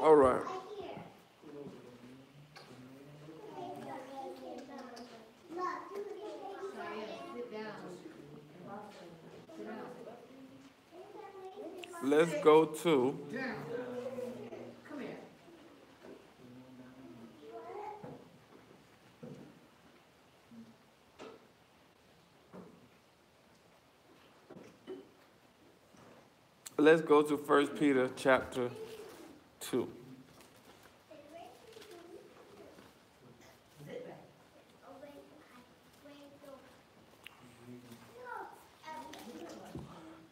All right. Let's go to let's go to 1 Peter chapter 2.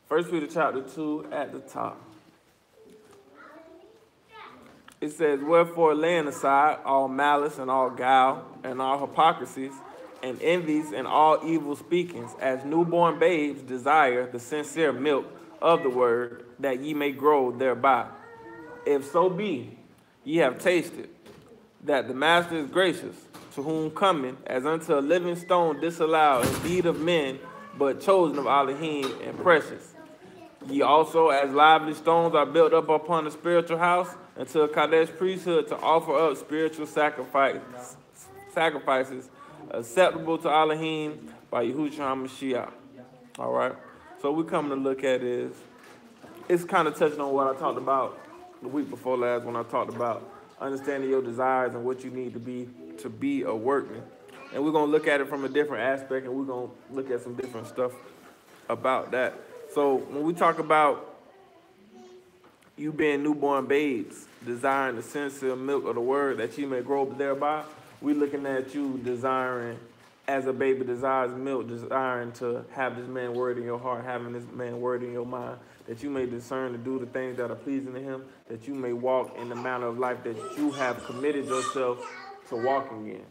First Peter chapter 2 at the top. It says, wherefore laying aside all malice and all guile and all hypocrisies and envies and all evil speakings, as newborn babes desire the sincere milk of the word, that ye may grow thereby. If so be ye have tasted that the master is gracious, to whom coming as unto a living stone disallowed indeed of men, but chosen of Alahym and precious. Ye also, as lively stones, are built up upon the spiritual house, unto a Kadesh priesthood, to offer up spiritual sacrifices acceptable to Alahym by Yahushua HaMashiach. All right. So we come to look at is, it's kind of touching on what I talked about the week before last when I talked about understanding your desires and what you need to be a workman. And we're going to look at it from a different aspect, and we're going to look at some different stuff about that. So when we talk about you being newborn babes, desiring the sincere milk of the word that you may grow thereby, we're looking at you desiring, as a baby desires milk, desiring to have this man word in your heart, having this man word in your mind, that you may discern to do the things that are pleasing to him, that you may walk in the manner of life that you have committed yourself to walking in.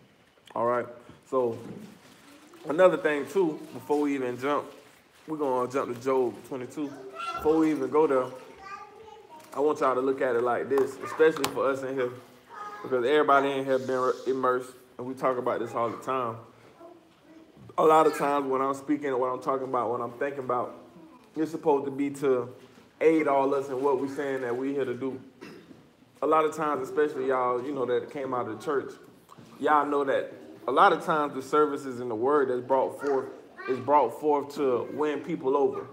All right? So another thing, too, before we even jump, we're going to jump to Job 22. Before we even go there, I want y'all to look at it like this, especially for us in here, because everybody in here been immersed, and we talk about this all the time. A lot of times when I'm speaking and what I'm talking about, what I'm thinking about, it's supposed to be to aid all us in what we're saying that we're here to do. A lot of times, especially y'all, you know, that came out of the church, y'all know that a lot of times the services and the word that's brought forth is brought forth to win people over.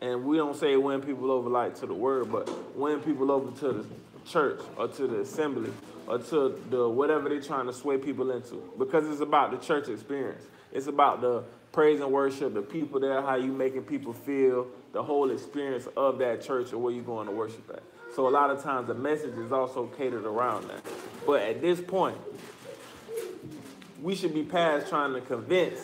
And we don't say win people over like to the word, but win people over to the church or to the assembly or to the whatever they're trying to sway people into. Because it's about the church experience. It's about the praise and worship, the people there, how you making people feel, the whole experience of that church or where you're going to worship at. So a lot of times the message is also catered around that. But at this point, we should be past trying to convince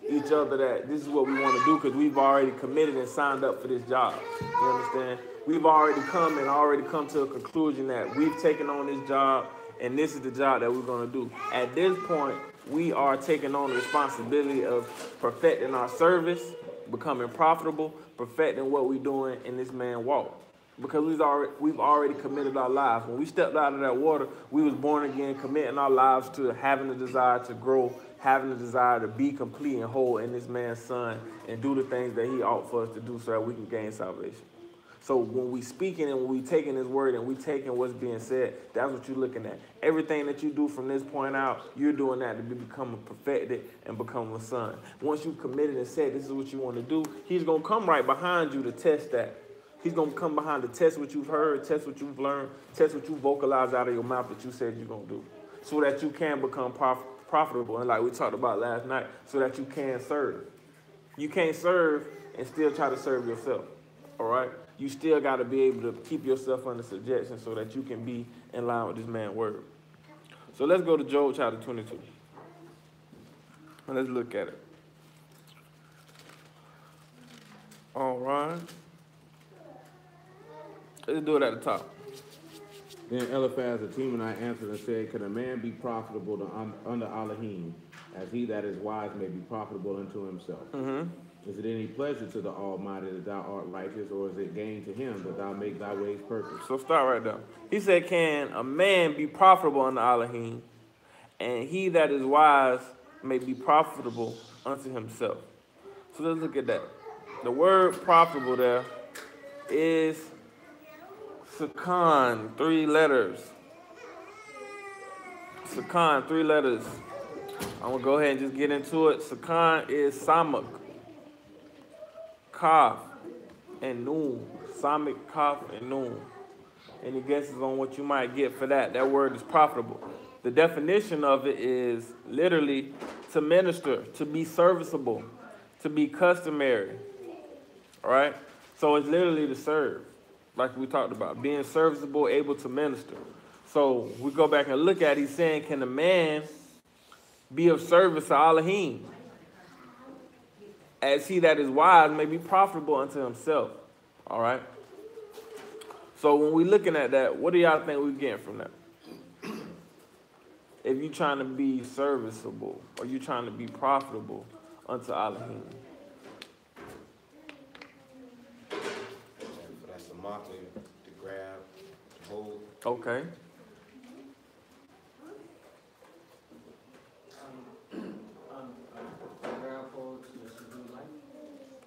each other that this is what we want to do because we've already committed and signed up for this job. You understand? We've already come to a conclusion that we've taken on this job and this is the job that we're going to do. At this point, we are taking on the responsibility of perfecting our service, becoming profitable, perfecting what we're doing in this man walk. Because we've already committed our lives. When we stepped out of that water, we was born again, committing our lives to having the desire to grow, having the desire to be complete and whole in this man's son and do the things that he ought for us to do so that we can gain salvation. So when we speaking and when we taking his word and we taking what's being said, that's what you're looking at. Everything that you do from this point out, you're doing that to become perfected and become a son. Once you've committed and said this is what you want to do, he's going to come right behind you to test that. He's going to come behind to test what you've heard, test what you've learned, test what you vocalized out of your mouth that you said you're going to do, so that you can become profitable, and like we talked about last night, so that you can serve. You can't serve and still try to serve yourself, all right? You still got to be able to keep yourself under subjection so that you can be in line with this man's word. So let's go to Job chapter 22, and let's look at it. All right. Let's do it at the top. Then Eliphaz the Temanite answered and said, can a man be profitable under Alahym, as he that is wise may be profitable unto himself? Is it any pleasure to the Almighty that thou art righteous, or is it gain to him that thou make thy ways perfect? So start right there. He said, can a man be profitable under Alahym, and he that is wise may be profitable unto himself? So let's look at that. The word profitable there is Sakan, 3 letters. Sakan, 3 letters. I'm going to go ahead and just get into it. Sakan is Samak, Kaf, and Noon. Samak, Kaf, and Noon. Any guesses on what you might get for that? That word is profitable. The definition of it is literally to minister, to be serviceable, to be customary. All right? So it's literally to serve, like we talked about, being serviceable, able to minister. So we go back and look at it, he's saying, can a man be of service to Alahym, as he that is wise may be profitable unto himself? All right? So when we're looking at that, what do y'all think we're getting from that? If you're trying to be serviceable or you're trying to be profitable unto Alahym. That's the mark to grab, to hold. Okay.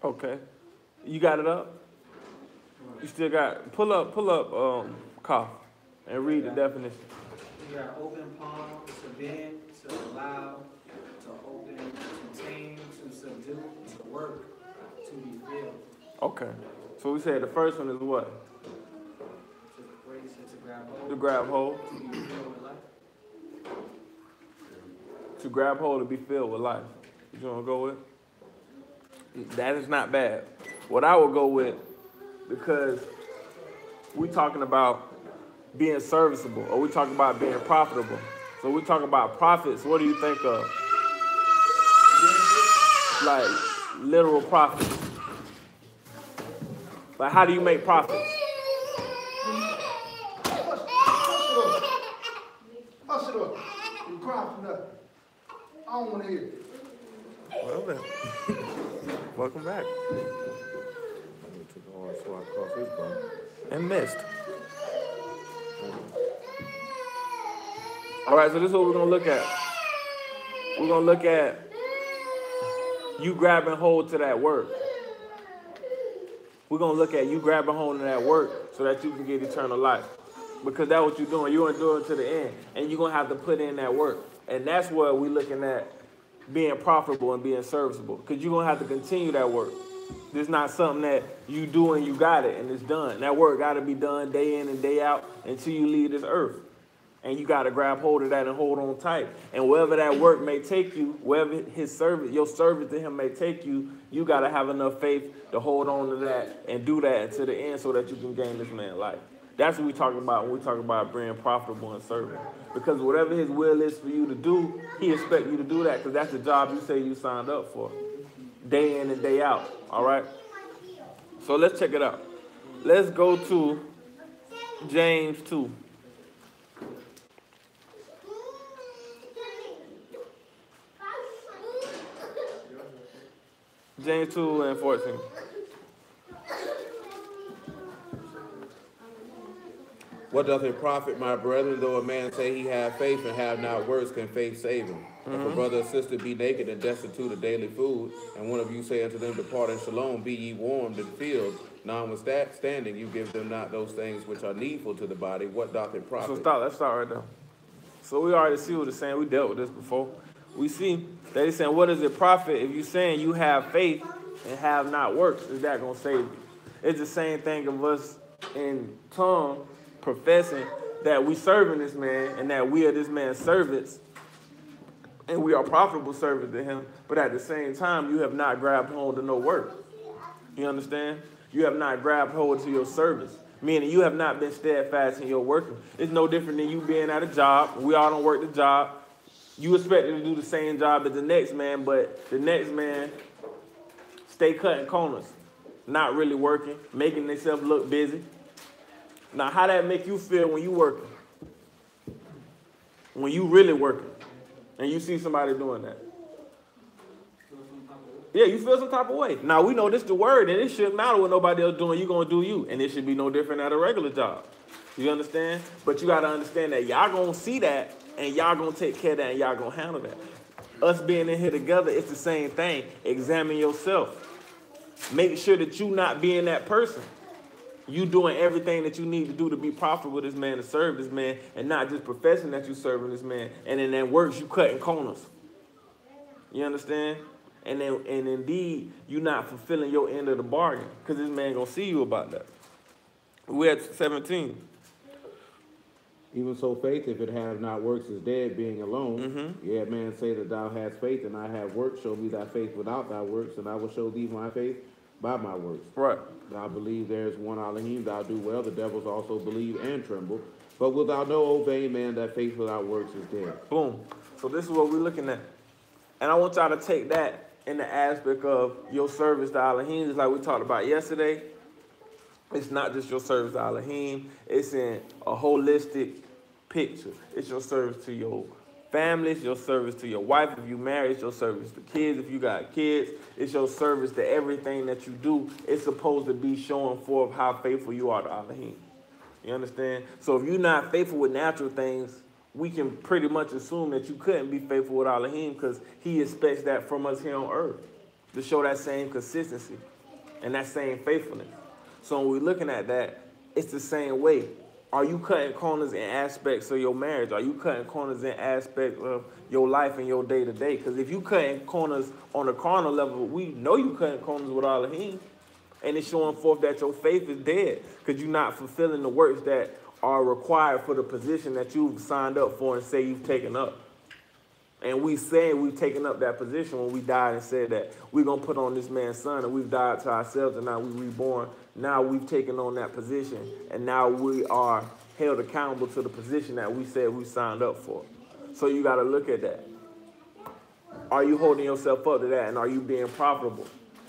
Okay. You got it up? You still got, pull up, cough, and read the definition. You got open palm, to bend, to allow, to open, to tame, to subdue, to work, to be filled. Okay. So we said the first one is what? To grab hold. To grab hold. To be filled with life. To grab hold to be filled with life. What you want to go with? That is not bad. What I would go with, because we're talking about being serviceable, or we're talking about being profitable. So we're talking about profits. What do you think of? Like literal profits. Like how do you make profits? Hush it up. You crying for nothing. I don't want to hear it. Well then, welcome back. And missed. All right, so this is what we're going to look at. We're going to look at you grabbing hold to that work. We're going to look at you grabbing hold to that work so that you can get eternal life. Because that's what you're doing. You're enduring to the end. And you're going to have to put in that work. And that's what we're looking at, being profitable and being serviceable. Because you're going to have to continue that work. It's not something that you do and you got it and it's done. That work got to be done day in and day out until you leave this earth. And you got to grab hold of that and hold on tight. And wherever that work may take you, wherever his service, your service to him may take you, you got to have enough faith to hold on to that and do that to the end so that you can gain this man's life. That's what we talking about when we talk about being profitable and serving. Because whatever his will is for you to do, he expects you to do that because that's the job you say you signed up for. Day in and day out, all right? So let's check it out. Let's go to James 2. James 2 and 14. What doth it profit, my brethren, though a man say he have faith and have not works, can faith save him? If a brother or sister be naked and destitute of daily food, and one of you say unto them, depart in shalom, be ye warmed and filled, notwithstanding you give them not those things which are needful to the body, what doth it profit? So let's start right there. So we already see what it's saying. We dealt with this before. We see that he's saying, what does it profit if you're saying you have faith and have not works? Is that going to save you? It's the same thing of us in tongue professing that we serving this man and that we are this man's servants and we are profitable servants to him, but at the same time, you have not grabbed hold to no work. You understand? You have not grabbed hold to your service, meaning you have not been steadfast in your working. It's no different than you being at a job. We all don't work the job. You expected to do the same job as the next man, but the next man stay cutting corners, not really working, making themselves look busy. Now, how that make you feel when you working? When you really working and you see somebody doing that? Yeah, you feel some type of way. Now, we know this the word, and it shouldn't matter what nobody else doing. You're going to do you, and it should be no different at a regular job. You understand? But you got to understand that y'all going to see that, and y'all going to take care of that, and y'all going to handle that. Us being in here together, it's the same thing. Examine yourself. Make sure that you not being that person. You doing everything that you need to do to be profitable with this man, to serve this man, and not just professing that you serving this man. And in that works, you cutting corners. You understand? And indeed, you not fulfilling your end of the bargain, because this man gonna see you about that. We're at 17. Even so, faith, if it have not works, is dead, being alone. Yet man say that thou hast faith, and I have works. Show me thy faith without thy works, and I will show thee my faith by my works. Right. Thou believe there is one Alahym, thou do well. The devils also believe and tremble. But wilt thou know, O vain man, that faith without works is dead? Boom. So this is what we're looking at. And I want y'all to take that in the aspect of your service to Alahym, just like we talked about yesterday. It's not just your service to Alahym. It's in a holistic picture. It's your service to your family. It's your service to your wife if you married. It's your service to kids if you got kids. It's your service to everything that you do. It's supposed to be showing forth how faithful you are to Alahym. You understand? So if you're not faithful with natural things, we can pretty much assume that you couldn't be faithful with Alahym, because he expects that from us here on earth, to show that same consistency and that same faithfulness. So when we're looking at that, it's the same way. Are you cutting corners in aspects of your marriage? Are you cutting corners in aspects of your life and your day-to-day? Because if you cutting corners on a carnal level, we know you cutting corners with Alahym, and it's showing forth that your faith is dead, because you're not fulfilling the works that are required for the position that you've signed up for and say you've taken up. And we say we've taken up that position when we died and said that we're going to put on this man's son, and we've died to ourselves and now we're reborn. Now we've taken on that position, and now we are held accountable to the position that we said we signed up for. So you got to look at that. Are you holding yourself up to that, and are you being profitable?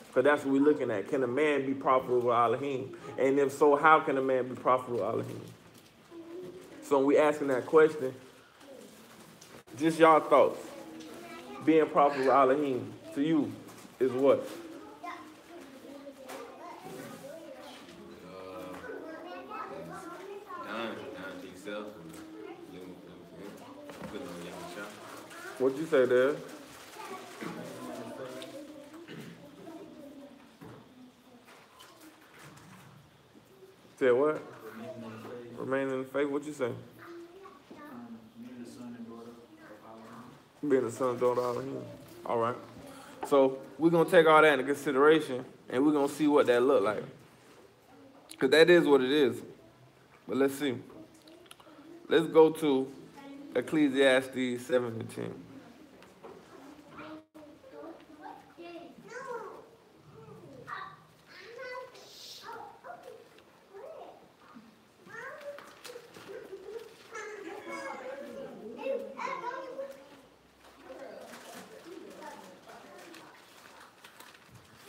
Because that's what we're looking at. Can a man be profitable with Alahym? And if so, how can a man be profitable with Alahym? So when we asking that question, just y'all thoughts. Being profitable with Alahym to you is what? Dying to yourself and living for him. Putting on your shot. What'd you say there? Said what? Remain in the faith. What'd you say? Being the son and daughter of Alahym. Being the son and daughter of Alahym. All right. So we're going to take all that into consideration, and we're going to see what that look like. Because that is what it is. But let's see. Let's go to Ecclesiastes 7 and 10.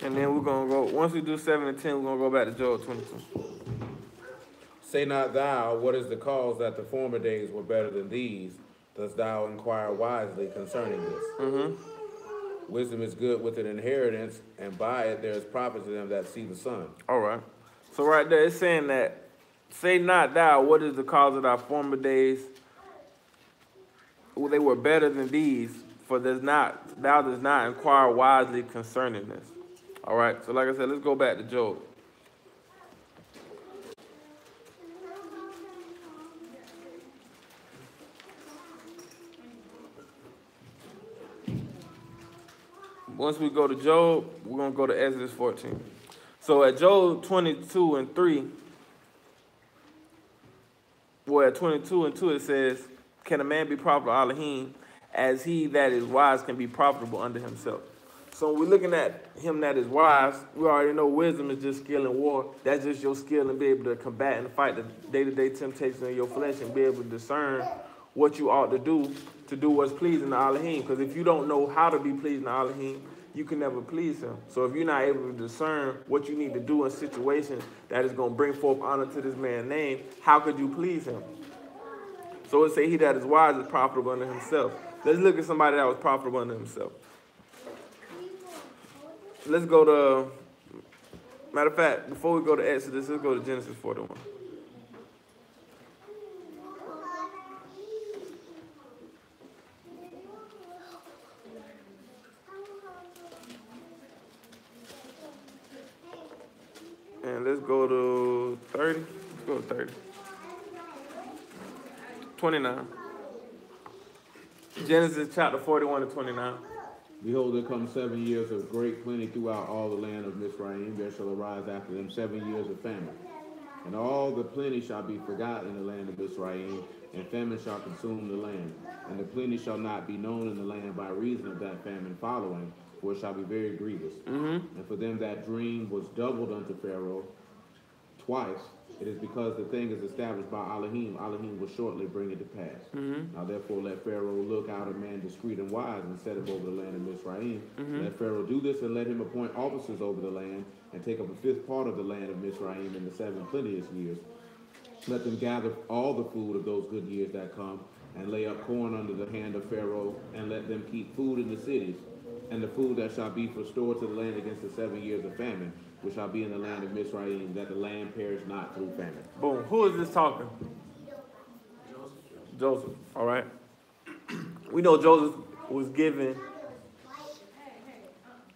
And then we're going to go, once we do 7 and 10, we're going to go back to Job 22. Say not thou, what is the cause that the former days were better than these? Dost thou inquire wisely concerning this? Wisdom is good with an inheritance, and by it there is profit to them that see the sun. All right. So right there, it's saying that, say not thou, what is the cause of thy former days? Well, they were better than these, for thou dost not inquire wisely concerning this. All right. So like I said, let's go back to Job. Once we go to Job, we're going to go to Exodus 14. So at Job 22 and 3, well, at 22 and 2, it says, can a man be profitable Alahym, as he that is wise can be profitable unto himself? So when we're looking at him that is wise, we already know wisdom is just skill in war. That's just your skill and be able to combat and fight the day-to-day temptations of your flesh and be able to discern what you ought to do what's pleasing to Alahym. Because if you don't know how to be pleasing to Alahym, you can never please him. So if you're not able to discern what you need to do in situations that is going to bring forth honor to this man's name, how could you please him? So it say he that is wise is profitable unto himself. Let's look at somebody that was profitable unto himself. Let's go to, matter of fact, before we go to Exodus, let's go to Genesis 41. And let's go to 30. Let's go to 30. 29. Genesis chapter 41 to 29. Behold, there come 7 years of great plenty throughout all the land of Mizraim. There shall arise after them 7 years of famine. And all the plenty shall be forgotten in the land of Mizraim, and famine shall consume the land. And the plenty shall not be known in the land by reason of that famine following, for it shall be very grievous. And for them that dream was doubled unto Pharaoh twice, it is because the thing is established by Alahym. Alahym will shortly bring it to pass. Now therefore let Pharaoh look out a man discreet and wise, and set him over the land of Mizraim. Let Pharaoh do this, and let him appoint officers over the land, and take up a fifth part of the land of Mizraim in the 7 plenteous years. Let them gather all the food of those good years that come, and lay up corn under the hand of Pharaoh, and let them keep food in the cities, and the food that shall be for store to the land against the 7 years of famine, which shall be in the land of Mizraim, that the land perish not through famine. Boom. Who is this talking? Joseph. All right. We know Joseph was given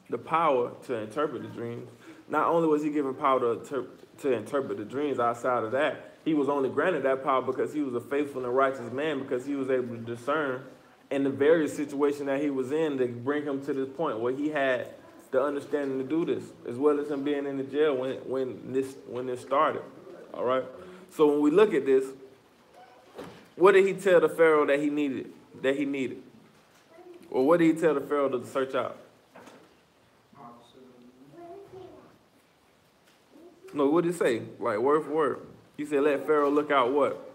the power to interpret the dreams. Not only was he given power to interpret the dreams, outside of that, he was only granted that power because he was a faithful and righteous man, because he was able to discern in the various situations that he was in to bring him to this point where he had the understanding to do this, as well as him being in the jail when this started. All right. So when we look at this, what did he tell the Pharaoh that he needed? Or what did he tell the Pharaoh to search out? No, what did he say? Like word for word. He said, let Pharaoh look out what?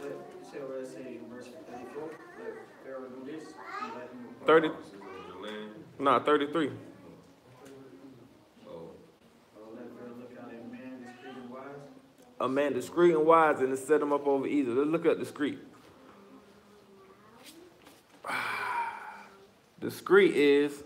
You said what I say in verse 34. Let Pharaoh do this. And let him 30? The land. Nah, 33. Oh, let Pharaoh look out a man discreet and wise. A man discreet and wise, and to set him up over Egypt. Let's look at discreet. Discreet is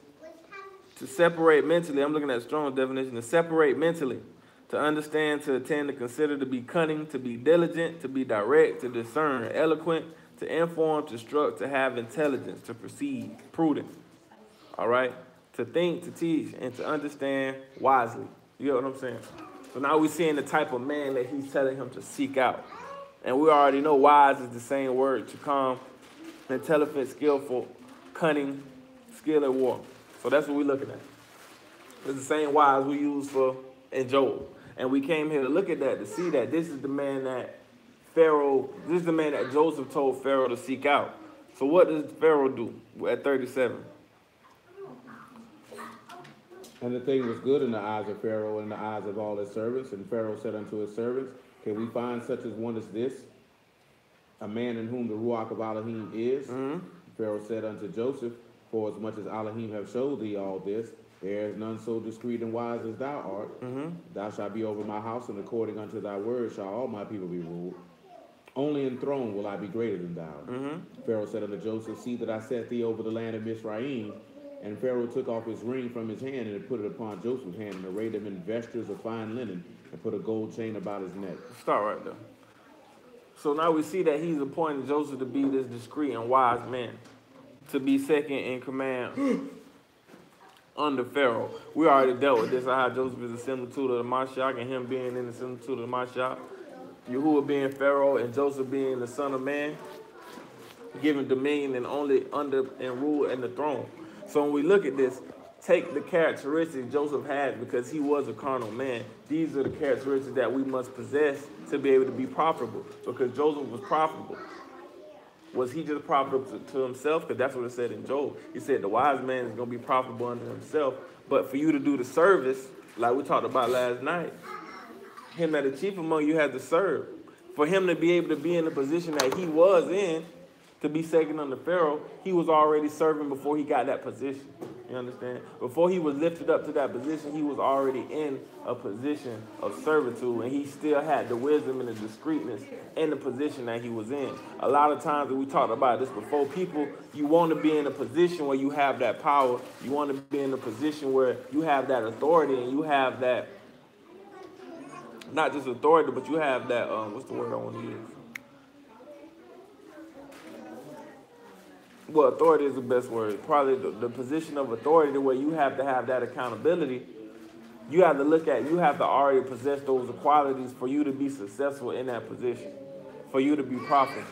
to separate mentally. I'm looking at Strong's definition. To separate mentally, to understand, to attend, to consider, to be cunning, to be diligent, to be direct, to discern, eloquent, to inform, to instruct, to have intelligence, to perceive, prudent. All right? To think, to teach, and to understand wisely. You know what I'm saying? So now we're seeing the type of man that he's telling him to seek out. And we already know wise is the same word, to calm, intelligent, skillful, cunning, skill at war. So that's what we're looking at. It's the same wise we use in Job. And we came here to look at that, to see that this is the man that Joseph told Pharaoh to seek out. So what does Pharaoh do at 37? And the thing was good in the eyes of Pharaoh and in the eyes of all his servants. And Pharaoh said unto his servants, can we find such as one as this, a man in whom the Ruach of Alahym is? Pharaoh said unto Joseph, for as much as Alahym have showed thee all this, there is none so discreet and wise as thou art. Thou shalt be over my house, and according unto thy word shall all my people be ruled. Only in throne will I be greater than thou. Pharaoh said unto Joseph, see that I set thee over the land of Mizraim. And Pharaoh took off his ring from his hand and put it upon Joseph's hand, and arrayed him in vestures of fine linen, and put a gold chain about his neck. Start right there. So now we see that he's appointed Joseph to be this discreet and wise man, to be second in command under Pharaoh. We already dealt with this, how Joseph is a similitude of the Mashiach, and him being in the similitude of the Mashiach. Yahuwah being Pharaoh, and Joseph being the son of man, given dominion and only under and rule and the throne. So when we look at this, take the characteristics Joseph had, because he was a carnal man. These are the characteristics that we must possess to be able to be profitable, because Joseph was profitable. Was he just profitable to himself? Because that's what it said in Job. He said the wise man is going to be profitable unto himself. But for you to do the service, like we talked about last night, him that is chief among you has to serve. For him to be able to be in the position that he was in, to be second under Pharaoh, he was already serving before he got that position. You understand? Before he was lifted up to that position, he was already in a position of servitude, and he still had the wisdom and the discreetness in the position that he was in. A lot of times, and we talked about this before, people, you want to be in a position where you have that power. You want to be in a position where you have that authority, and you have that, not just authority, but you have that, what's the word I want to use? Well, authority is the best word. Probably the position of authority where you have to have that accountability You have to look at, you have to already possess those qualities for you to be successful in that position, for you to be profitable.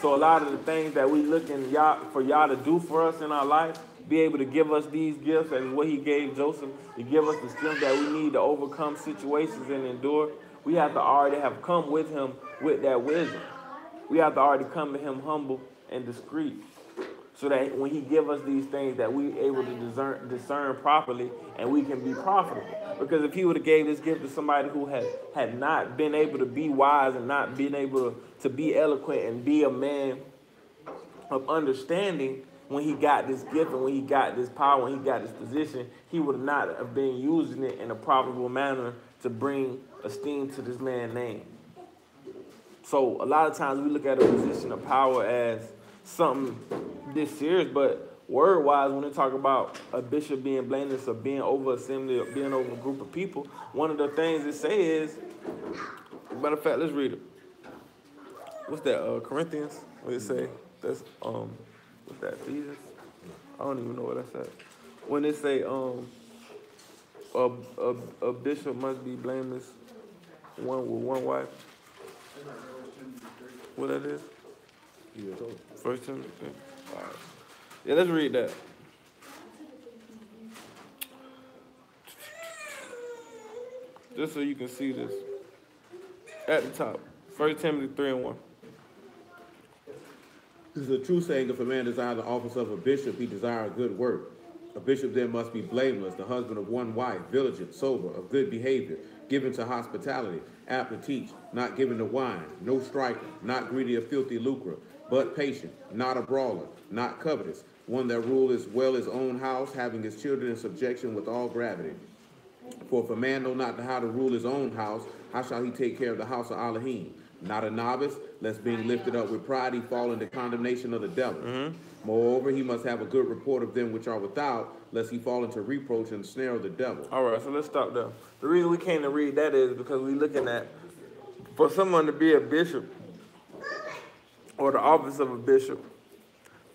So a lot of the things that we looking for y'all to do for us in our life, be able to give us these gifts as what he gave Joseph, to give us the strength that we need to overcome situations and endure, we have to already have come with him with that wisdom. We have to already come to him humble and discreet, so that when he give us these things that we able to discern properly and we can be profitable. Because if he would have gave this gift to somebody who had not been able to be wise and not been able to be eloquent and be a man of understanding, when he got this gift and when he got this power, when he got this position, he would not have been using it in a profitable manner to bring esteem to this man's name. So a lot of times we look at a position of power as something this serious, but word-wise, when they talk about a bishop being blameless or being over assembly or being over a group of people, one of the things it say is, matter of fact, let's read it. What's that? Corinthians? What it say? That's what's that? Ephesians? I don't even know what that's at. When they say a bishop must be blameless, one with one wife. What that is? First Timothy. All right. Yeah, let's read that. Just so you can see this. At the top. 1 Timothy 3:1. This is a true saying, if a man desire the office of a bishop, he desire a good work. A bishop then must be blameless, the husband of one wife, vigilant, sober, of good behavior, given to hospitality, apt to teach, not given to wine, no striker, not greedy of filthy lucre, but patient, not a brawler, not covetous, one that rule as well his own house, having his children in subjection with all gravity. For if a man know not how to rule his own house, how shall he take care of the house of Alahym? Not a novice, lest being lifted up with pride he fall into condemnation of the devil. Moreover, he must have a good report of them which are without, lest he fall into reproach and snare of the devil. All right, so let's stop there. The reason we came to read that is because we're looking at, for someone to be a bishop or the office of a bishop,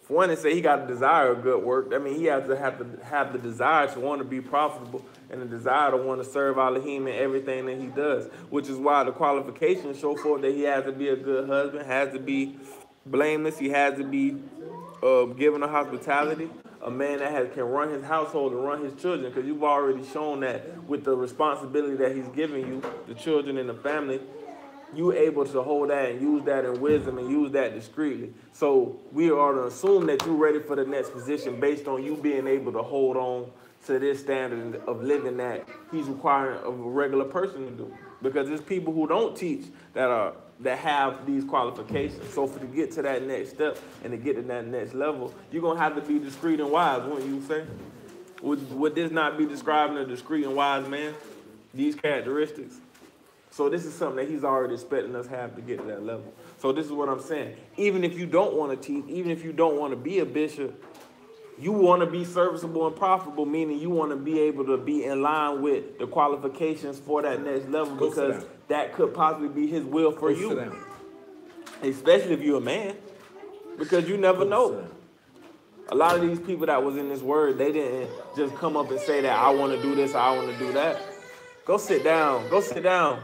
for one, they say he got to desire a good work. I mean, he has to have the desire to want to be profitable and the desire to want to serve Alahym in everything that he does, which is why the qualifications show forth that he has to be a good husband, has to be blameless, he has to be given a hospitality, a man that can run his household and run his children, because you've already shown that with the responsibility that he's giving you, the children and the family, you're able to hold that and use that in wisdom and use that discreetly. So we are to assume that you're ready for the next position based on you being able to hold on to this standard of living that he's requiring of a regular person to do. Because there's people who don't teach that have these qualifications. So to get to that next step and to get to that next level, you're going to have to be discreet and wise, wouldn't you say? Would this not be describing a discreet and wise man? These characteristics? So this is something that he's already expecting us to have to get to that level. So this is what I'm saying. Even if you don't want to teach, even if you don't want to be a bishop, you want to be serviceable and profitable, meaning you want to be able to be in line with the qualifications for that next level, because that could possibly be his will for you. Especially if you're a man, because you never know. A lot of these people that was in this word, they didn't just come up and say that I want to do this, I want to do that. Go sit down. Go sit down.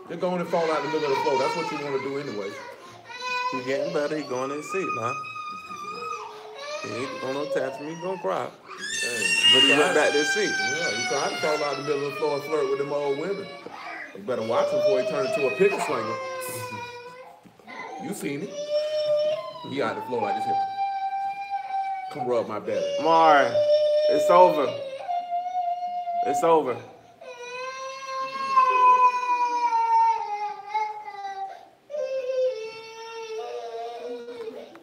They're going to fall out in the middle of the floor. That's what you want to do anyway. He's getting better. He's going to his seat now. He ain't going to attach me. He's going to cry. But he went back to his seat. Yeah, he tried to fall out in the middle of the floor and flirt with them old women. You better watch him before he turns into a picket slinger. You seen it. He out the floor like this here. Come rub my belly. Mar, it's over. It's over.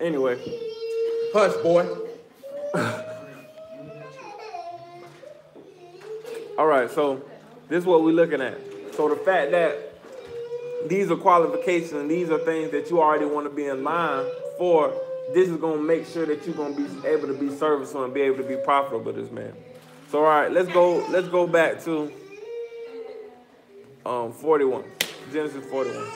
Anyway. Hush, boy. All right, so this is what we're looking at. So the fact that these are qualifications and these are things that you already want to be in line for, this is going to make sure that you're going to be able to be serviceable and be able to be profitable to this man. So, all right, let's go back to 41. Genesis 41.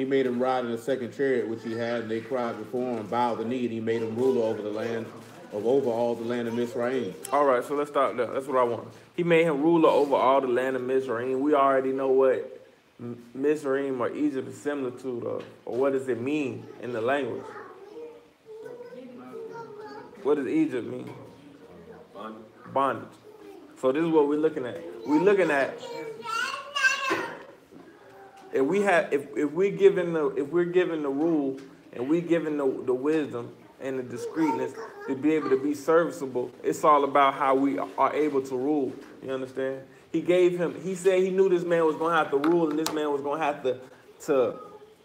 made him ride in a second chariot which he had, and they cried before him, bowed the knee, and he made him ruler over the land over all the land of Mizraim. All right, so let's start there. That's what I want. He made him ruler over all the land of Mizraim. We already know what Mizraim or Egypt is similar to, though. Or what does it mean in the language? What does Egypt mean? Bondage. So this is what we're looking at. We're looking at if we're given the rule and we're given the wisdom and the discreetness to be able to be serviceable, it's all about how we are able to rule. You understand? He said he knew this man was going to have to rule, and this man was going to have to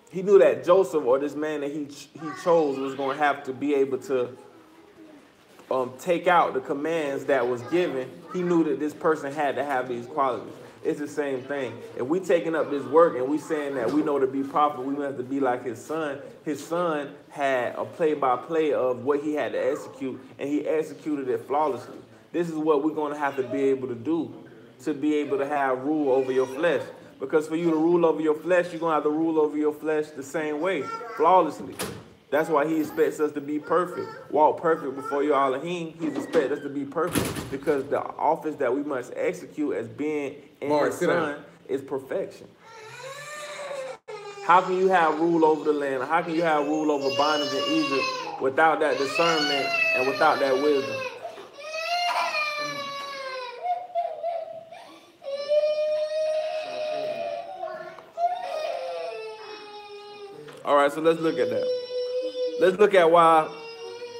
he knew that Joseph, or this man that he chose, was going to have to be able to take out the commands that was given. He knew that this person had to have these qualities. It's the same thing. If we taking up this work and we saying that we know to be prophet, we have to be like his son. His son had a play-by-play of what he had to execute, and he executed it flawlessly. This is what we're going to have to be able to do to be able to have rule over your flesh. Because for you to rule over your flesh, you're going to have to rule over your flesh the same way, flawlessly. That's why he expects us to be perfect. Walk perfect before your Alahym. He expects us to be perfect because the office that we must execute as being in his son is perfection. How can you have rule over the land? How can you have rule over bondage in Egypt without that discernment and without that wisdom? All right, so let's look at that. Let's look at why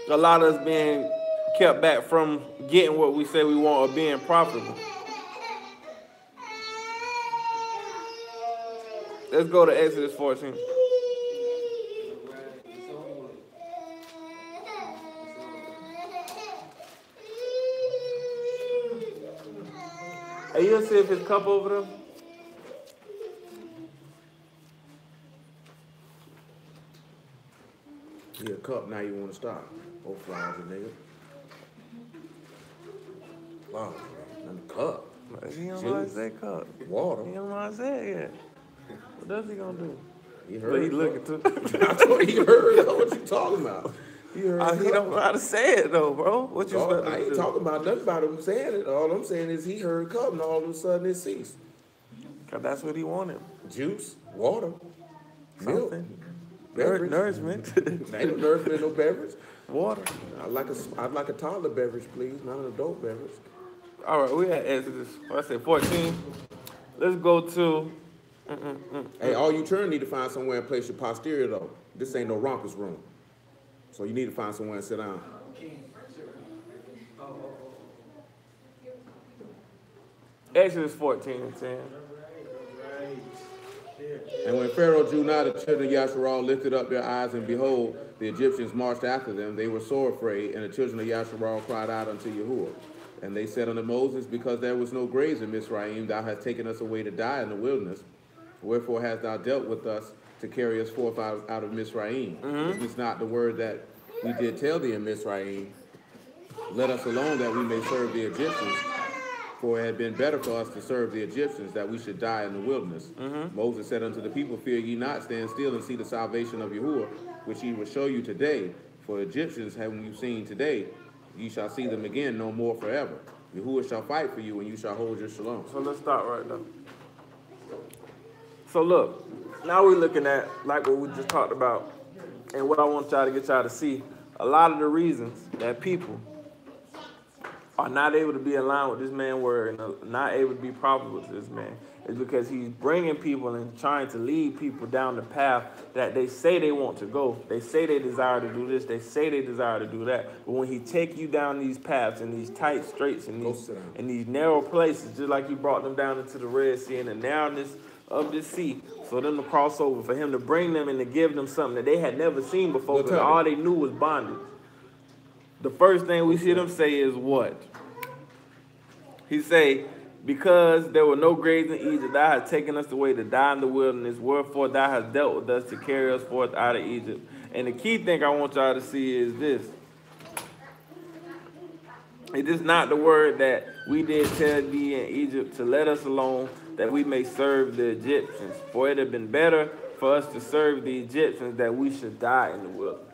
a lot of us being kept back from getting what we say we want or being profitable. Let's go to Exodus 14. Hey, you see if his cup over there? Yeah, cup, now you want to stop. Oh, flies, nigga. Wow, and the cup. He don't know how to say cup. Water. He don't know how to say it yet. What else he gonna do? He heard. But he looking too. I told he heard what you talking about. He heard. He don't know how to say it though, bro. What you supposed to I ain't do? talking about nothing about him saying it. All I'm saying is he heard cup, and all of a sudden it ceased. Cause that's what he wanted. Juice, water, milk, Something. beverage. Nourishment. Ain't no nourishment, no beverage. Water. I'd like a toddler beverage, please, not an adult beverage. All right, we at Exodus. I said 14. Let's go to. Hey, all you children need to find somewhere and place your posterior though. This ain't no rompers room, so you need to find somewhere and sit down. Exodus 14 and 10. And when Pharaoh drew nigh, the children of Yasharal lifted up their eyes, and behold, the Egyptians marched after them. They were sore afraid, and the children of Yasharal cried out unto Yahuwah. And they said unto Moses, because there was no graves in Mizraim, thou hast taken us away to die in the wilderness. Wherefore hast thou dealt with us to carry us forth out of Mizraim? This is not the word that we did tell thee in Mizraim. Let us alone that we may serve the Egyptians. For it had been better for us to serve the Egyptians, that we should die in the wilderness. Moses said unto the people, fear ye not, stand still and see the salvation of Yahuwah, which he will show you today. For Egyptians having you seen today, ye shall see them again no more forever. Yahuwah shall fight for you, and you shall hold your shalom. So let's start right now. So look, now we're looking at like what we just talked about, and what I want y'all to get y'all to see. A lot of the reasons that people are not able to be aligned with this man's word and not able to be profitable to this man is because he's bringing people and trying to lead people down the path that they say they want to go. They say they desire to do this. They say they desire to do that. But when he take you down these paths and these tight straits and these narrow places, just like he brought them down into the Red Sea and the narrowness of the sea, for them to cross over, for him to bring them and to give them something that they had never seen before, because all they knew was bondage. The first thing we see them say is what? He say, because there were no graves in Egypt, thou hast taken us away to die in the wilderness, wherefore thou hast dealt with us to carry us forth out of Egypt. And the key thing I want y'all to see is this. It is not the word that we did tell thee in Egypt to let us alone, that we may serve the Egyptians. For it had been better for us to serve the Egyptians that we should die in the wilderness.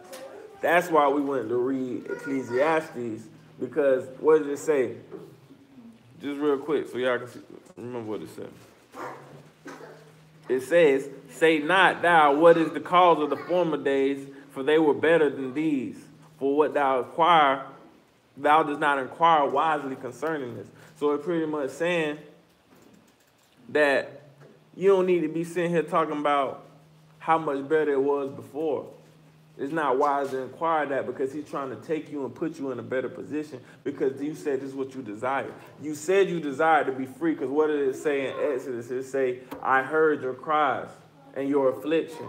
That's why we went to read Ecclesiastes, because what does it say? Just real quick so y'all can see, remember what it said. It says, say not thou, what is the cause of the former days, for they were better than these. For what thou inquire, thou does not inquire wisely concerning this. So it's pretty much saying that you don't need to be sitting here talking about how much better it was before. It's not wise to inquire that, because he's trying to take you and put you in a better position, because you said this is what you desire. You said you desire to be free, because what did it say in Exodus? It say, I heard your cries and your affliction,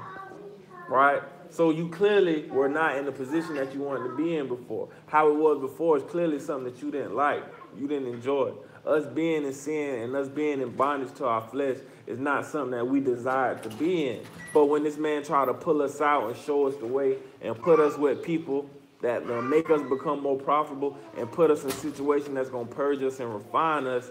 right? So you clearly were not in the position that you wanted to be in before. How it was before is clearly something that you didn't like. You didn't enjoy. Us being in sin and us being in bondage to our flesh is not something that we desired to be in. But when this man tried to pull us out and show us the way and put us with people that make us become more profitable and put us in a situation that's going to purge us and refine us,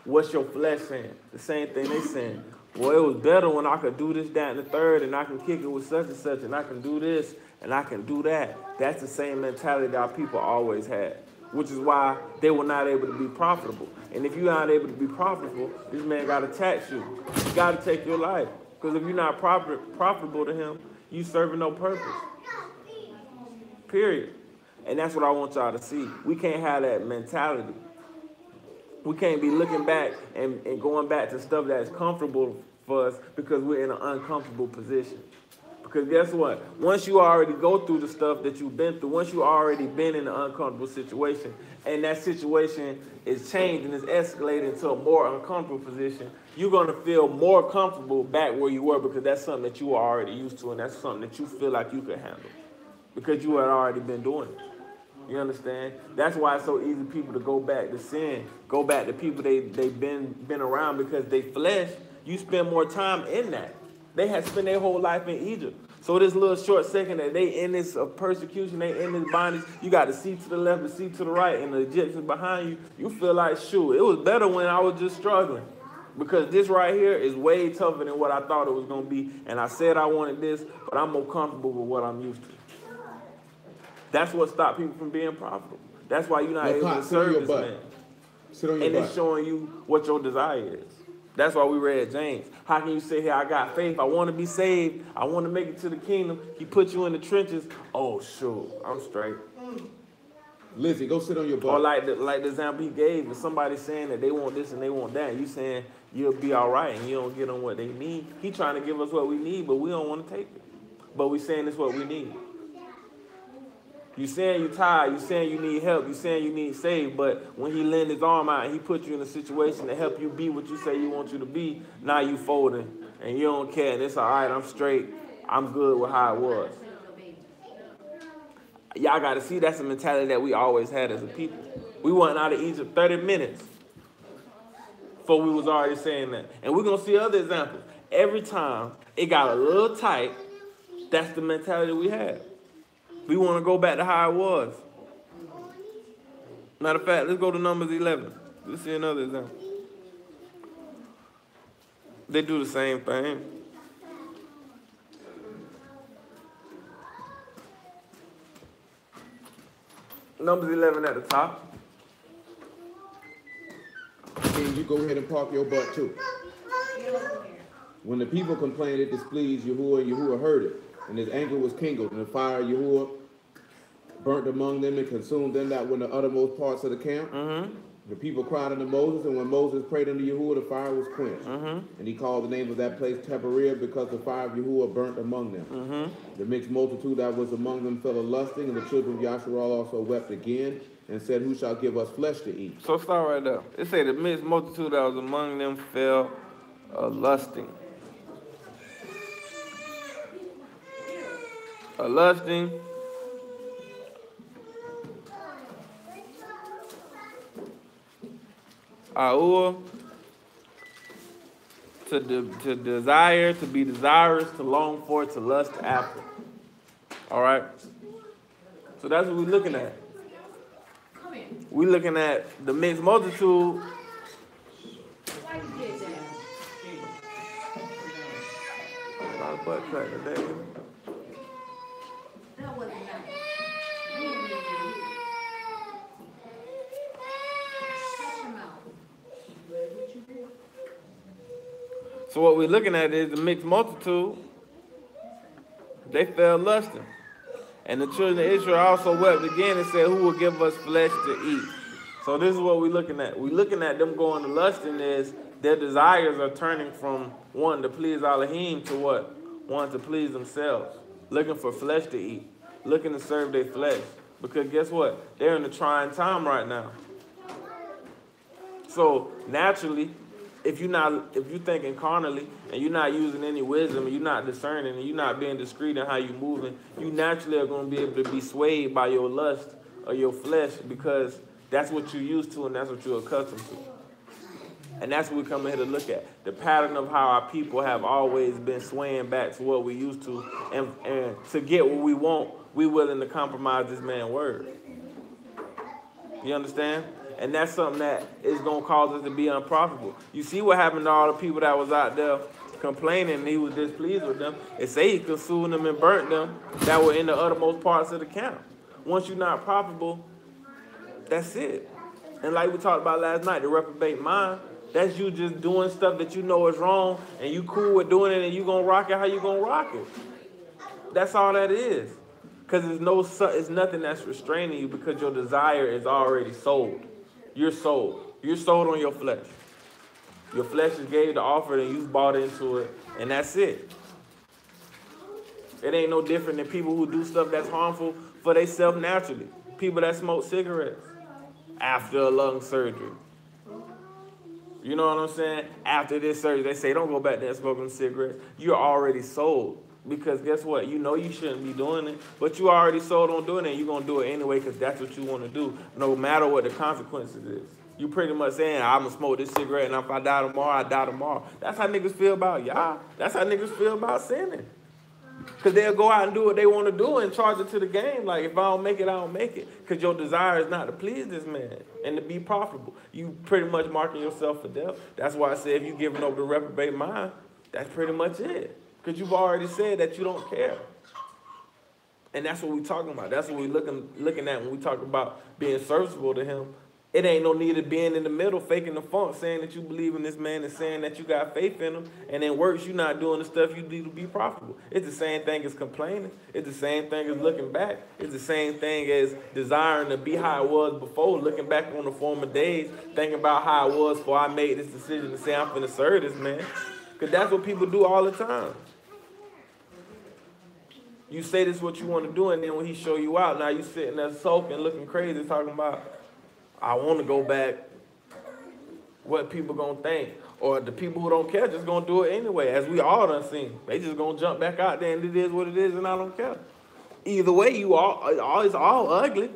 what's your flesh saying? The same thing they saying. Well, it was better when I could do this, that, and the third, and I can kick it with such and such, and I can do this, and I can do that. That's the same mentality that our people always had, which is why they were not able to be profitable. And if you're not able to be profitable, this man got to tax you. He got to take your life. Because if you're not profitable to him, you serving no purpose. Period. And that's what I want y'all to see. We can't have that mentality. We can't be looking back and going back to stuff that's comfortable for us because we're in an uncomfortable position. Because guess what? Once you already go through the stuff that you've been through, once you already been in an uncomfortable situation, and that situation is changed and is escalated into a more uncomfortable position, you're going to feel more comfortable back where you were, because that's something that you were already used to, and that's something that you feel like you could handle because you had already been doing it. You understand? That's why it's so easy for people to go back to sin, go back to people they've been around, because they flesh, you spend more time in that. They had spent their whole life in Egypt. So this little short second that they in this persecution, they in this bondage, you got to see to the left and see to the right, and the Egyptians behind you, you feel like, shoot, it was better when I was just struggling. Because this right here is way tougher than what I thought it was going to be. And I said I wanted this, but I'm more comfortable with what I'm used to. That's what stopped people from being profitable. That's why you're not able to serve this man. Sit on your and butt. it's showing you what your desire is. That's why we read James. How can you say, hey, I got faith, I want to be saved, I want to make it to the kingdom. He put you in the trenches. Oh, sure, I'm straight. Lizzie, go sit on your butt. Or like the example he gave, if somebody saying that they want this and they want that, and you saying you'll be all right and you don't get them what they need. He trying to give us what we need, but we don't want to take it. But we saying it's what we need. You saying you tired, you saying you need help, you saying you need saved, but when he lend his arm out and he put you in a situation to help you be what you say you want you to be, now you folding and you don't care, and it's all right, I'm straight, I'm good with how it was. Y'all got to see that's a mentality that we always had as a people. We went out of Egypt 30 minutes before we was already saying that. And we're going to see other examples. Every time it got a little tight, that's the mentality we had. We want to go back to how it was. Matter of fact, let's go to Numbers 11. Let's see another example. They do the same thing. Numbers 11 at the top. King, you go ahead and park your butt too. When the people complained, it displeased Yahuwah, and Yahuwah heard it. And his anger was kindled, and the fire of Yahuwah burnt among them and consumed them that were in the uttermost parts of the camp. The people cried unto Moses, and when Moses prayed unto Yahuwah, the fire was quenched. And he called the name of that place Taberah, because the fire of Yahuwah burnt among them. The mixed multitude that was among them fell a lusting, and the children of Yasharal also wept again, and said, who shall give us flesh to eat? So start right there. It say the mixed multitude that was among them fell a lusting. A lusting. Ahua, to desire, to be desirous, to long for, to lust after. All right? So that's what we're looking at. We're looking at the mixed multitude. butt crack today. That wasn't nice. Shut your mouth. So what we're looking at is the mixed multitude. They fell lusting. And the children of Israel also wept again and said, who will give us flesh to eat? So this is what we're looking at. We're looking at them going to lusting is their desires are turning from one to please Alahym to what? One to please themselves. Looking for flesh to eat. Looking to serve their flesh. Because guess what? They're in a trying time right now. So naturally, if you're thinking carnally and you're not using any wisdom and you're not discerning and you're not being discreet in how you're moving, you naturally are going to be able to be swayed by your lust or your flesh because that's what you're used to and that's what you're accustomed to. And that's what we come here to look at. The pattern of how our people have always been swaying back to what we used to. And to get what we want, we're willing to compromise this man's word. You understand? And that's something that is going to cause us to be unprofitable. You see what happened to all the people that was out there complaining and he was displeased with them. It say he consumed them and burnt them that were in the uttermost parts of the camp. Once you're not profitable, that's it. And like we talked about last night, the reprobate mind, that's you just doing stuff that you know is wrong and you cool with doing it and you going to rock it how you going to rock it. That's all that is. Because it's nothing that's restraining you because your desire is already sold. You're sold. You're sold on your flesh. Your flesh is gave the offer and you've bought into it, and that's it. It ain't no different than people who do stuff that's harmful for themselves naturally. People that smoke cigarettes after a lung surgery. You know what I'm saying? After this surgery, they say, don't go back there and smoke them cigarettes. You're already sold. Because guess what? You know you shouldn't be doing it, but you already sold on doing it, and you're going to do it anyway because that's what you want to do, no matter what the consequences is. You pretty much saying, I'm going to smoke this cigarette, and if I die tomorrow, I die tomorrow. That's how niggas feel about y'all. That's how niggas feel about sinning. Because they'll go out and do what they want to do and charge it to the game. Like, if I don't make it, I don't make it. Because your desire is not to please this man and to be profitable. You pretty much marking yourself for death. That's why I say if you're giving over the reprobate mind, that's pretty much it. Because you've already said that you don't care. And that's what we're talking about. That's what we're looking at when we talk about being serviceable to him. It ain't no need of being in the middle, faking the funk, saying that you believe in this man and saying that you got faith in him. And then works, you're not doing the stuff you do to be profitable. It's the same thing as complaining. It's the same thing as looking back. It's the same thing as desiring to be how it was before, looking back on the former days, thinking about how it was before I made this decision to say I'm finna serve this man. Because that's what people do all the time. You say this is what you want to do, and then when he show you out, now you sitting there sulking, looking crazy, talking about, I want to go back. What people going to think? Or the people who don't care just going to do it anyway, as we all done seen. They just going to jump back out there, and it is what it is, and I don't care. Either way, it's all ugly.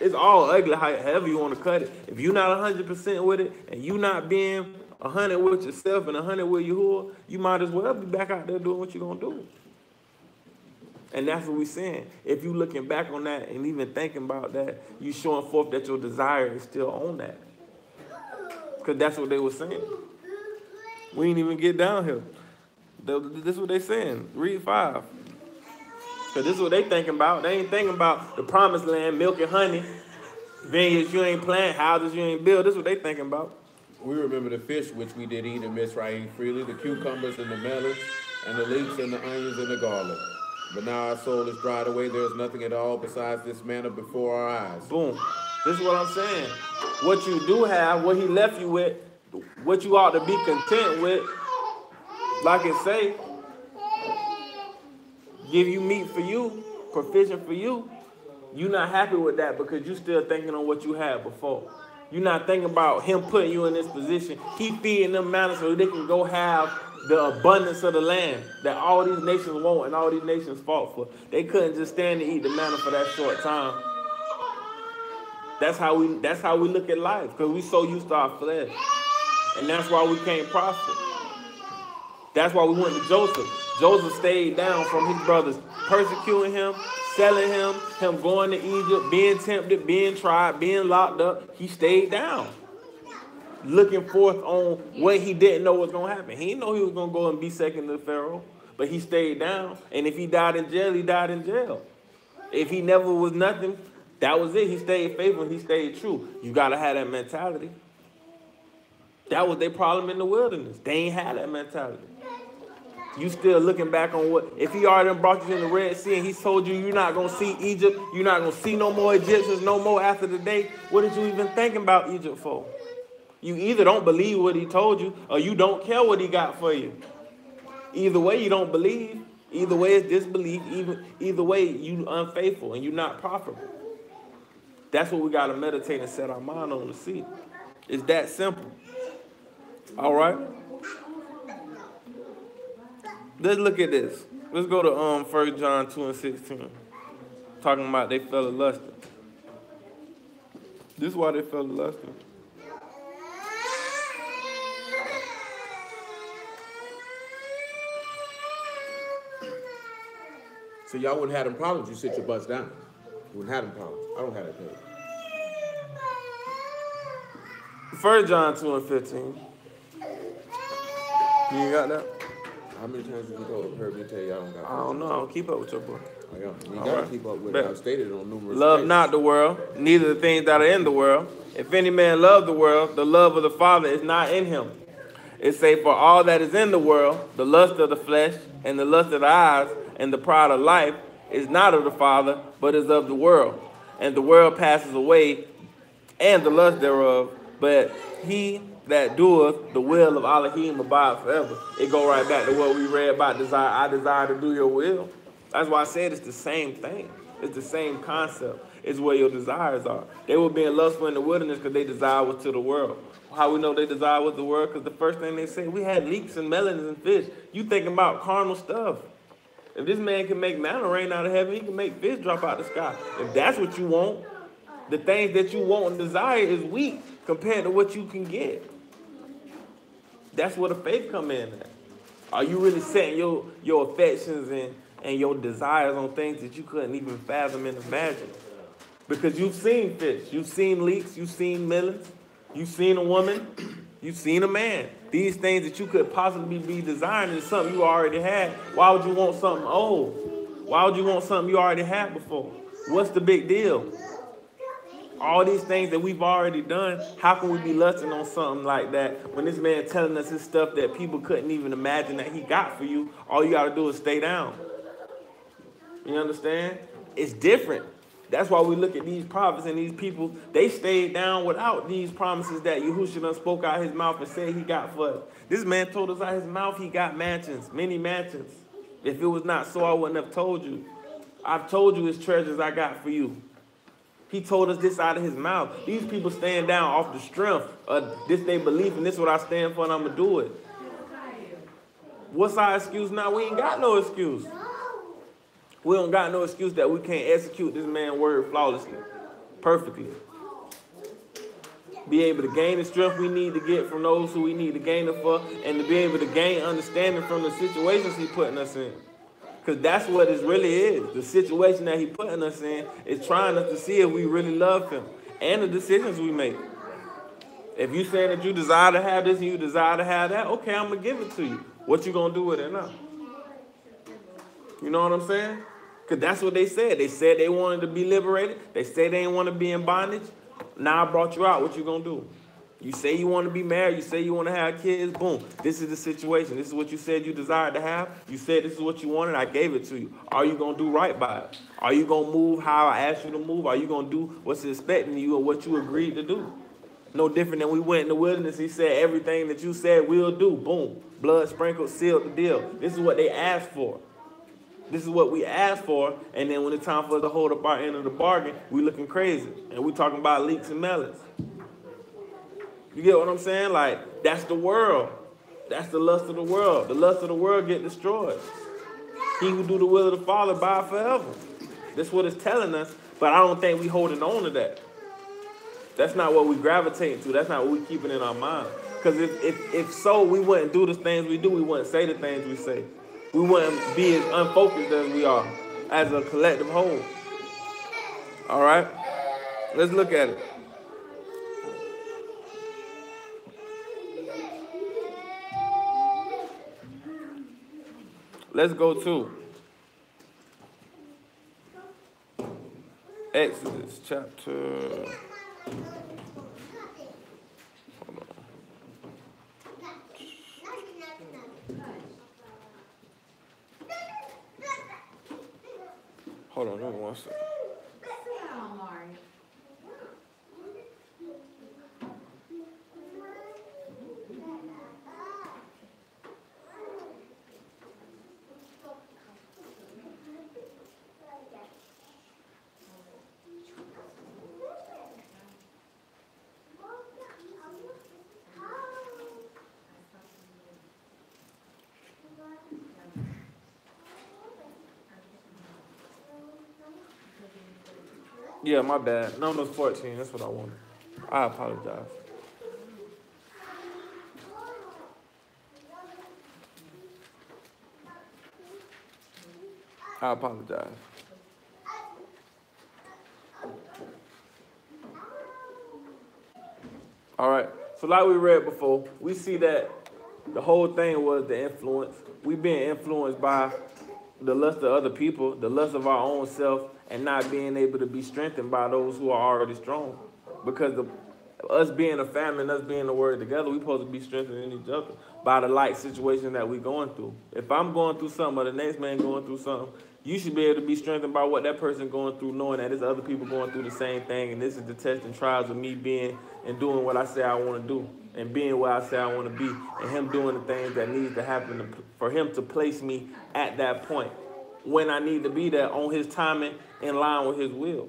It's all ugly however you want to cut it. If you're not 100% with it, and you not being 100 with yourself and 100 with Yahuwah, you might as well be back out there doing what you're going to do. And that's what we're saying. If you looking back on that and even thinking about that, you showing forth that your desire is still on that. Because that's what they were saying. We ain't even get down here. This is what they saying. Read 5. Because this is what they thinking about. They ain't thinking about the promised land, milk and honey, vineyards you ain't plant, houses you ain't build. This is what they thinking about. We remember the fish which we did eat in Mizraim freely, the cucumbers and the melons, and the leeks and the onions and the garlic. But now our soul is dried away. There is nothing at all besides this manna before our eyes. Boom. This is what I'm saying. What you do have, what he left you with, what you ought to be content with, like it say, give you meat for you, provision for you. You're not happy with that because you're still thinking on what you had before. You're not thinking about him putting you in this position. He feeding them manna so they can go have the abundance of the land that all these nations want and all these nations fought for. They couldn't just stand to eat the manna for that short time. That's how we look at life, because we so used to our flesh. And that's why we can't prosper. That's why we went to Joseph. Joseph stayed down from his brothers persecuting him, selling him going to Egypt, being tempted, being tried, being locked up. He stayed down, looking forth on what he didn't know was going to happen. He didn't know he was going to go and be second to Pharaoh. But he stayed down. And if he died in jail, he died in jail. If he never was nothing, that was it. He stayed faithful. He stayed true. You got to have that mentality. That was their problem in the wilderness. They ain't had that mentality. You still looking back on what, if he already brought you in the Red Sea and he told you you're not going to see Egypt, you're not going to see no more Egyptians no more after the day, what did you even think about Egypt for? You either don't believe what he told you or you don't care what he got for you. Either way, you don't believe. Either way, it's disbelief. Either way, you unfaithful and you're not profitable. That's what we got to meditate and set our mind on to see. It's that simple. All right? Let's look at this. Let's go to 1 John 2 and 16. Talking about they fell lusting. This is why they fell lusting. So y'all wouldn't have them problems. You sit your butts down. You wouldn't have them problems. I don't have that problem. 1 John 2 and 15. You got that? How many times have you heard me tell you I don't got that? I don't know. I don't keep up with your boy. I am. You got to keep up with it. I've stated it on numerous Love occasions. not the world, neither the things that are in the world. If any man love the world, the love of the Father is not in him. It say, for all that is in the world, the lust of the flesh, and the lust of the eyes, and the pride of life, is not of the Father, but is of the world. And the world passes away, and the lust thereof, but he that doeth the will of Alahym abide forever. It go right back to what we read about desire. I desire to do your will. That's why I said it's the same thing. It's the same concept. It's where your desires are. They were being lustful in the wilderness because they desire was to the world. How we know they desire was the world? Because the first thing they said, we had leeks and melons and fish. You thinking about carnal stuff. If this man can make manna rain out of heaven, he can make fish drop out the sky. If that's what you want, the things that you want and desire is weak compared to what you can get. That's where the faith come in at. Are you really setting your affections and your desires on things that you couldn't even fathom and imagine? Because you've seen fish, you've seen leeks, you've seen melons, you've seen a woman, you've seen a man. These things that you could possibly be desiring is something you already had. Why would you want something old? Why would you want something you already had before? What's the big deal? All these things that we've already done, how can we be lusting on something like that when this man telling us his stuff that people couldn't even imagine that he got for you? All you got to do is stay down. You understand? It's different. That's why we look at these prophets and these people, they stayed down without these promises that Yahushua done spoke out his mouth and said he got for us. This man told us out his mouth he got mansions, many mansions. If it was not so, I wouldn't have told you. I've told you his treasures I got for you. He told us this out of his mouth. These people stand down off the strength of this they believe, and this is what I stand for, and I'm going to do it. What's our excuse now? We ain't got no excuse. We don't got no excuse that we can't execute this man's word flawlessly, perfectly. Be able to gain the strength we need to get from those who we need to gain it for, and to be able to gain understanding from the situations he's putting us in. Because that's what it really is. The situation that he's putting us in is trying us to see if we really love him and the decisions we make. If you saying that you desire to have this and you desire to have that, okay, I'm going to give it to you. What you going to do with it now? You know what I'm saying? Because that's what they said. They said they wanted to be liberated. They said they didn't want to be in bondage. Now I brought you out. What you going to do? You say you want to be married. You say you want to have kids. Boom. This is the situation. This is what you said you desired to have. You said this is what you wanted. I gave it to you. Are you going to do right by it? Are you going to move how I asked you to move? Are you going to do what's expecting you or what you agreed to do? No different than we went in the wilderness. He said everything that you said we'll do. Boom. Blood sprinkled, sealed the deal. This is what they asked for. This is what we asked for. And then when it's time for us to hold up our end of the bargain, we looking crazy. And we talking about leeks and melons. You get what I'm saying? Like, that's the world. That's the lust of the world. The lust of the world get destroyed. He who do the will of the Father abide forever. That's what it's telling us, but I don't think we holding on to that. That's not what we gravitate to. That's not what we keeping in our mind. Because if so, we wouldn't do the things we do. We wouldn't say the things we say. We wouldn't be as unfocused as we are as a collective whole. All right? Let's look at it. let's go to Exodus chapter. Hold on, give me 1 second. Sit down, Mari. Yeah, my bad. Numbers 14, that's what I wanted. I apologize. I apologize. All right. So like we read before, we see that the whole thing was the influence. We being influenced by the lust of other people, the lust of our own self, and not being able to be strengthened by those who are already strong. Because us being a family and us being the word together, we're supposed to be strengthening each other by the like situation that we're going through. If I'm going through something or the next man going through something, you should be able to be strengthened by what that person going through, knowing that there's other people going through the same thing, and this is the test and trials of me being and doing what I say I want to do, and being where I say I want to be, and him doing the things that needs to happen for him to place me at that point when I need to be there on his timing in line with his will.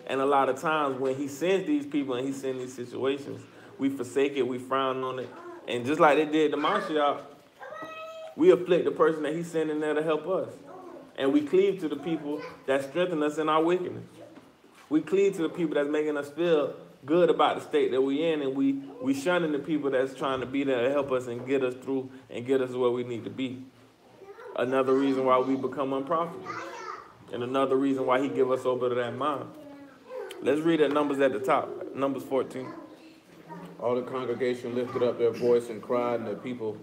And a lot of times when he sends these people and he sends these situations, we forsake it, we frown on it. And just like they did to Mashiach, we afflict the person that he's sending there to help us. And we cleave to the people that strengthen us in our wickedness. We cleave to the people that's making us feel good about the state that we're in, and we shunning the people that's trying to be there to help us and get us through and get us where we need to be. Another reason why we become unprofitable. And another reason why he give us over to that mind. Let's read that Numbers at the top. Numbers 14. All the congregation lifted up their voice and cried, and the people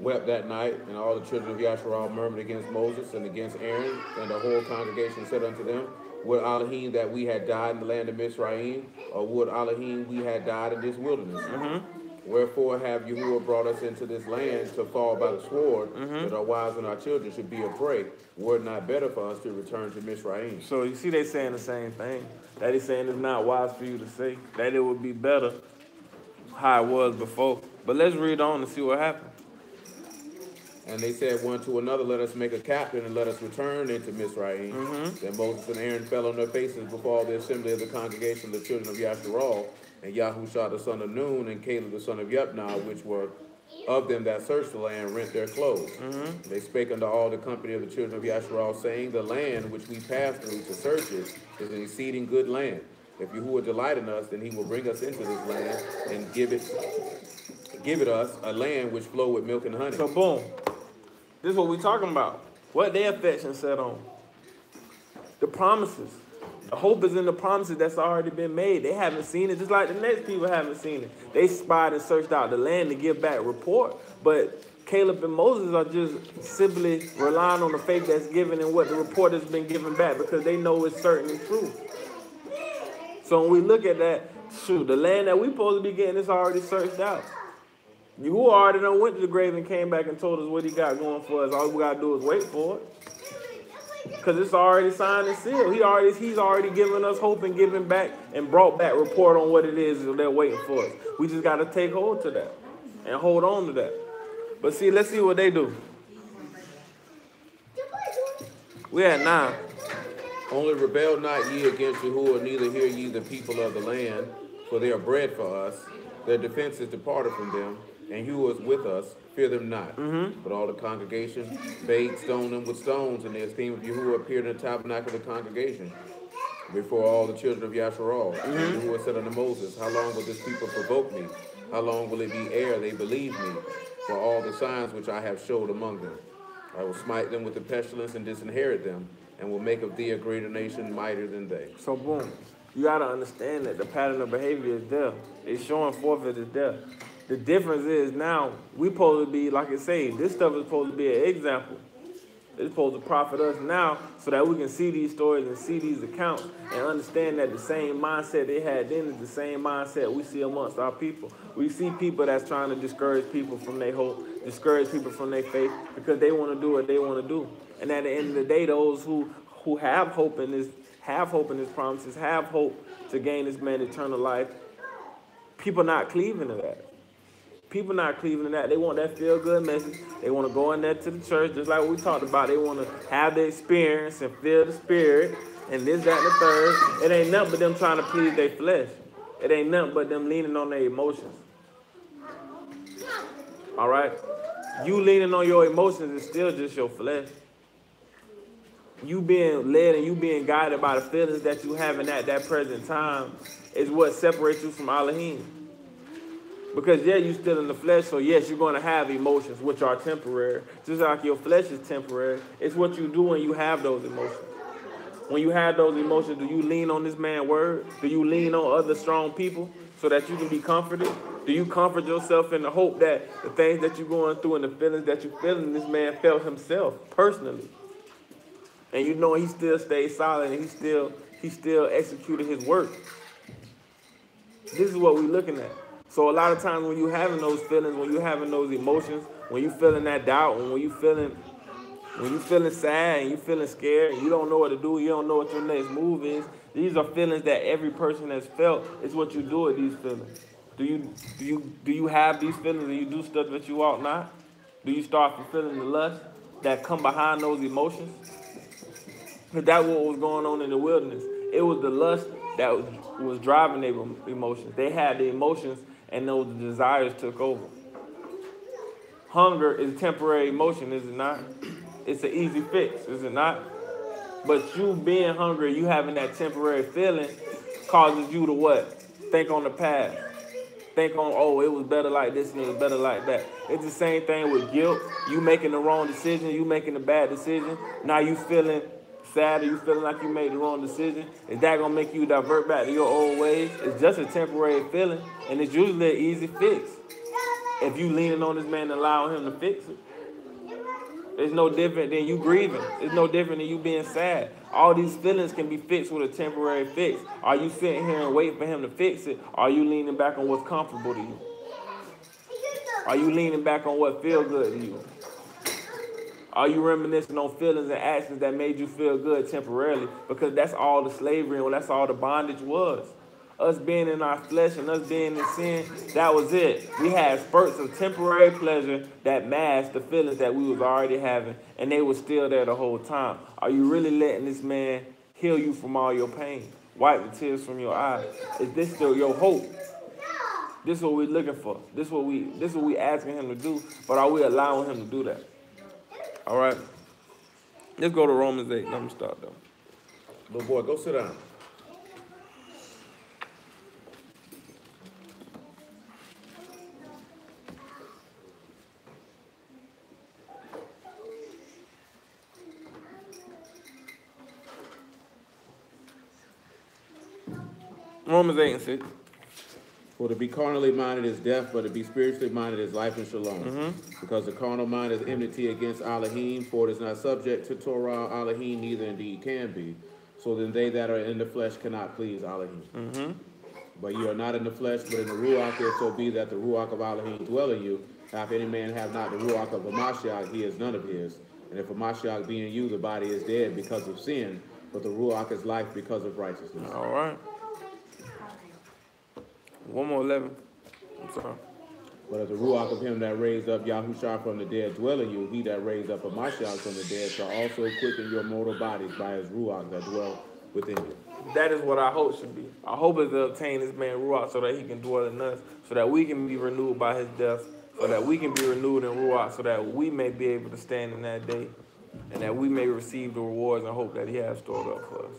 wept that night. And all the children of Yasharal murmured against Moses and against Aaron. And the whole congregation said unto them, Would Alahym that we had died in the land of Mizraim, or would Alahym we had died in this wilderness? Wherefore have Yahuwah brought us into this land to fall by the sword, that our wives and our children should be a prey? Were it not better for us to return to Mizraim? So you see they saying the same thing. That he's saying it's not wise for you to say. That it would be better how it was before. But let's read on and see what happened. And they said one to another, Let us make a captain and let us return into Mizraim. Then Moses and Aaron fell on their faces before the assembly of the congregation of the children of Yasharal, and Yahushua the son of Nun, and Caleb the son of Yepnah, which were of them that searched the land, rent their clothes. They spake unto all the company of the children of Yasharal, saying, The land which we passed through to search it is an exceeding good land. If Yahuwah delight in us, then he will bring us into this land and give it us a land which flow with milk and honey. So boom. This is what we're talking about. What their affection set on. The promises. The hope is in the promises that's already been made. They haven't seen it, just like the next people haven't seen it. They spied and searched out the land to give back report. But Caleb and Moses are just simply relying on the faith that's given and what the report has been given back, because they know it's certain and true. So when we look at that, shoot, the land that we're supposed to be getting is already searched out. You already done went to the grave and came back and told us what he got going for us. All we got to do is wait for it. Because it's already signed and sealed. He's already given us hope and given back and brought back report on what it is they're waiting for us. We just got to take hold to that and hold on to that. But see, let's see what they do. We at 9. Only rebel not ye against Yahuwah, neither hear ye the people of the land, for they are bread for us. Their defense is departed from them, and Yahuwah is with us. Fear them not. But all the congregation bade stone them with stones, and the esteem of Yahuwah appeared in the tabernacle of the congregation before all the children of Yasharal. And Yahuwah said unto Moses, How long will this people provoke me? How long will it be ere they believe me for all the signs which I have showed among them? I will smite them with the pestilence and disinherit them, and will make of thee a greater nation, mightier than they. So boom, you got to understand that the pattern of behavior is there. It's showing forth it is there. The difference is now we supposed to be, like I say, this stuff is supposed to be an example. It's supposed to profit us now so that we can see these stories and see these accounts and understand that the same mindset they had then is the same mindset we see amongst our people. We see people that's trying to discourage people from their hope, discourage people from their faith because they want to do what they want to do. And at the end of the day, those who have hope in his promises, have hope to gain this man eternal life, people not cleaving to that. People not cleaving to that. They want that feel-good message. They want to go in there to the church, just like we talked about. They want to have the experience and feel the spirit and this, that, and the third. It ain't nothing but them trying to please their flesh. It ain't nothing but them leaning on their emotions. All right? You leaning on your emotions is still just your flesh. You being led and you being guided by the feelings that you having at that present time is what separates you from Alahym. Because, yeah, you're still in the flesh, so, yes, you're going to have emotions, which are temporary. Just like your flesh is temporary, it's what you do when you have those emotions. When you have those emotions, do you lean on this man's word? Do you lean on other strong people so that you can be comforted? Do you comfort yourself in the hope that the things that you're going through and the feelings that you're feeling, this man felt himself personally? And you know he still stayed silent and he still executed his work. This is what we're looking at. So a lot of times when you're having those feelings, when you're having those emotions, when you're feeling that doubt, and when you're feeling sad and you're feeling scared, and you don't know what to do, you don't know what your next move is, these are feelings that every person has felt. It's what you do with these feelings. Do you have these feelings and you do stuff that you ought not? Do you start fulfilling the lust that come behind those emotions? Because that's what was going on in the wilderness. It was the lust that was driving their emotions. They had the emotions and those desires took over. Hunger is a temporary emotion, is it not? It's an easy fix, is it not? But you being hungry, you having that temporary feeling causes you to what? Think on the past. Think on, oh, it was better like this and it was better like that. It's the same thing with guilt. You making the wrong decision, you making a bad decision. Now you feeling sad or you feeling like you made the wrong decision. Is that going to make you divert back to your old ways? It's just a temporary feeling, and it's usually an easy fix. If you leaning on this man and allowing him to fix it. It's no different than you grieving. It's no different than you being sad. All these feelings can be fixed with a temporary fix. Are you sitting here and waiting for him to fix it? Or are you leaning back on what's comfortable to you? Are you leaning back on what feels good to you? Are you reminiscing on feelings and actions that made you feel good temporarily? Because that's all the slavery and that's all the bondage was. Us being in our flesh and us being in sin, that was it. We had spurts of temporary pleasure that masked the feelings that we was already having, and they were still there the whole time. Are you really letting this man heal you from all your pain? Wipe the tears from your eyes? Is this still your hope? This is what we're looking for. This is what we asking him to do, but are we allowing him to do that? All right? Let's go to Romans 8. Let me start, though. Little boy, go sit down. Romans 8 and 6. For to be carnally minded is death, but to be spiritually minded is life and shalom. Because the carnal mind is enmity against Alahym, for it is not subject to Torah Alahym, neither indeed can be. So then they that are in the flesh cannot please Alahym. But you are not in the flesh, but in the Ruach, if so be that the Ruach of Alahym dwell in you. Now if any man have not the Ruach of Hamashiach, he is none of his. And if Hamashiach be in you, the body is dead because of sin, but the Ruach is life because of righteousness. All right. One more 11. I'm sorry. But if the Ruach of him that raised up Yahushua from the dead dwell in you, he that raised up Hamashiach from the dead shall also quicken your mortal bodies by his Ruach that dwell within you. That is what our hope should be. Our hope is to obtain this man Ruach so that he can dwell in us, so that we can be renewed by his death, so that we can be renewed in Ruach, so that we may be able to stand in that day, and that we may receive the rewards and hope that he has stored up for us.